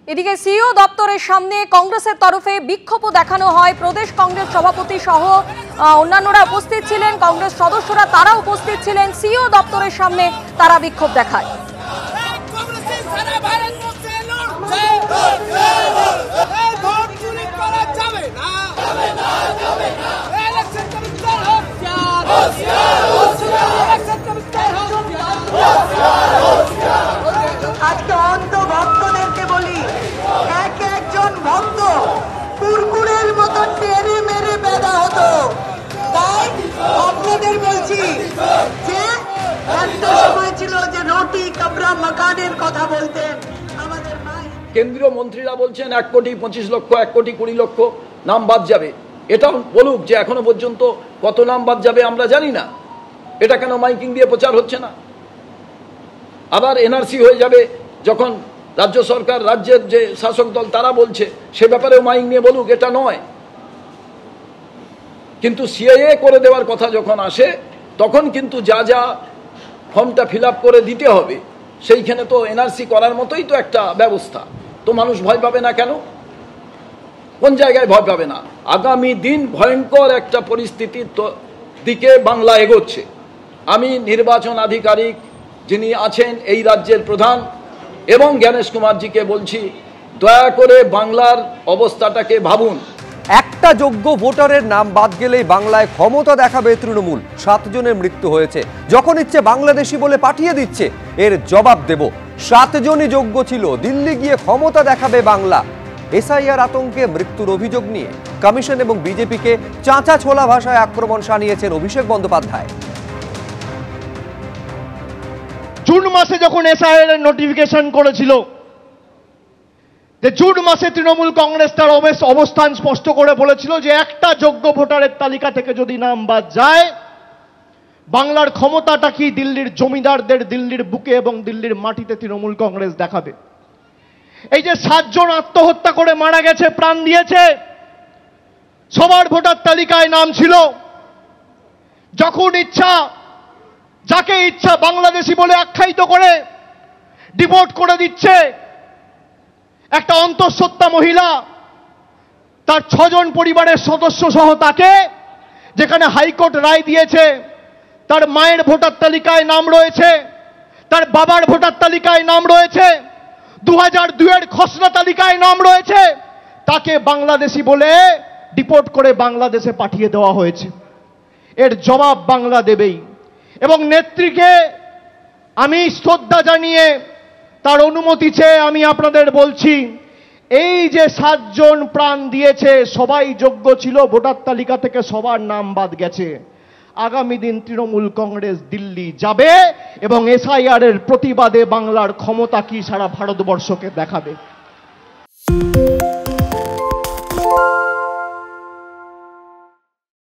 এদিকে সিইও দপ্তরের সামনে কংগ্রেসের তরফে বিক্ষোভ দেখানো হয়। প্রদেশ কংগ্রেস সভাপতি সহ অন্যান্যরা উপস্থিত ছিলেন, কংগ্রেস সদস্যরা তারা উপস্থিত ছিলেন। সিইও দপ্তরের সামনে তারা বিক্ষোভ দেখায়। আজকে অন্ধ ভক্তদেরকে বলি, এক একজন ভক্ত কুরকুরের মতো টেনে মেরে বেঁধা হতো। তাই আপনাদের বলছি যে একটা সময় ছিল যে রুটি কাপড়া মাকানের কথা বলতেন আমাদের মাই। কেন্দ্রীয় মন্ত্রীরা বলছেন 1,25,00,000 1,20,00,000 নাম বাদ যাবে। এটাও বলুক যে এখনো পর্যন্ত কত নাম বাদ যাবে আমরা জানি না। এটা কেন মাইকিং দিয়ে প্রচার হচ্ছে না? আবার এনআরসি হয়ে যাবে যখন রাজ্য সরকার, রাজ্যের যে শাসক দল তারা বলছে, সে ব্যাপারেও মাইক নিয়ে বলুক, এটা নয়। কিন্তু সিএএ করে দেওয়ার কথা যখন আসে তখন কিন্তু যা যা ফর্মটা ফিল আপ করে দিতে হবে সেইখানে তো এনআরসি করার মতোই তো একটা ব্যবস্থা। তো মানুষ ভয় পাবে না কেন? কোন জায়গায় ভয় পাবে না? আগামী দিন ভয়ঙ্কর একটা পরিস্থিতির দিকে বাংলা এগোচ্ছে। আমি নির্বাচন আধিকারিক যিনি আছেন এই রাজ্যের প্রধান এবং জ্ঞানেশ কুমারজিকে বলছি, দয়া করে বাংলার অবস্থাটাকে ভাবুন। একটা যোগ্য ভোটারের নাম বাদ গেলেই বাংলায় ক্ষমতা দেখাবে তৃণমূল। 7 জনের মৃত্যু হয়েছে, যখন ইচ্ছে বাংলাদেশি বলে পাঠিয়ে দিচ্ছে। এর জবাব দেব। 7 জনই যোগ্য ছিল, দিল্লি গিয়ে ক্ষমতা দেখাবে বাংলা। এসআইআর আতঙ্কে মৃত্যুর অভিযোগ নিয়ে কমিশন এবং বিজেপিকে চাঁচা ছোলা ভাষায় আক্রমণ শানিয়েছেন অভিষেক বন্দ্যোপাধ্যায়। জুন মাসে যখন এসআইআর এর নোটিফিকেশন করেছিল, যে জুন মাসে তৃণমূল কংগ্রেস তার অবস্থান স্পষ্ট করে বলেছিল যে একটা যোগ্য ভোটারের তালিকা থেকে যদি নাম বাদ যায়, বাংলার ক্ষমতাটা কি দিল্লির জমিদারদের দিল্লির বুকে এবং দিল্লির মাটিতে তৃণমূল কংগ্রেস দেখাবে। এই যে 7 জন আত্মহত্যা করে মারা গেছে, প্রাণ দিয়েছে, সবার ভোটার তালিকায় নাম ছিল। যখন ইচ্ছা যাকে ইচ্ছা বাংলাদেশি বলে আখ্যায়িত করে ডিপোর্ট করে দিচ্ছে। একটা অন্তঃসত্ত্বা মহিলা, তার 6 জন পরিবারের সদস্য সহ তাকে, যেখানে হাইকোর্ট রায় দিয়েছে তার মায়ের ভোটার তালিকায় নাম রয়েছে, তার বাবার ভোটার তালিকায় নাম রয়েছে, 2002 এর খসড়া তালিকায় নাম রয়েছে, তাকে বাংলাদেশি বলে ডিপোর্ট করে বাংলাদেশে পাঠিয়ে দেওয়া হয়েছে। এর জবাব বাংলা দেবেই। এবং নেত্রীকে আমি শ্রদ্ধা জানিয়ে তার অনুমতি চেয়ে আমি আপনাদের বলছি, এই যে 7 জন প্রাণ দিয়েছে সবাই যোগ্য ছিল, ভোটার তালিকা থেকে সবার নাম বাদ গেছে। আগামী দিন তৃণমূল কংগ্রেস দিল্লি যাবে এবং এসআইআর এর প্রতিবাদে বাংলার ক্ষমতা কি সারা ভারতবর্ষকে দেখাবে।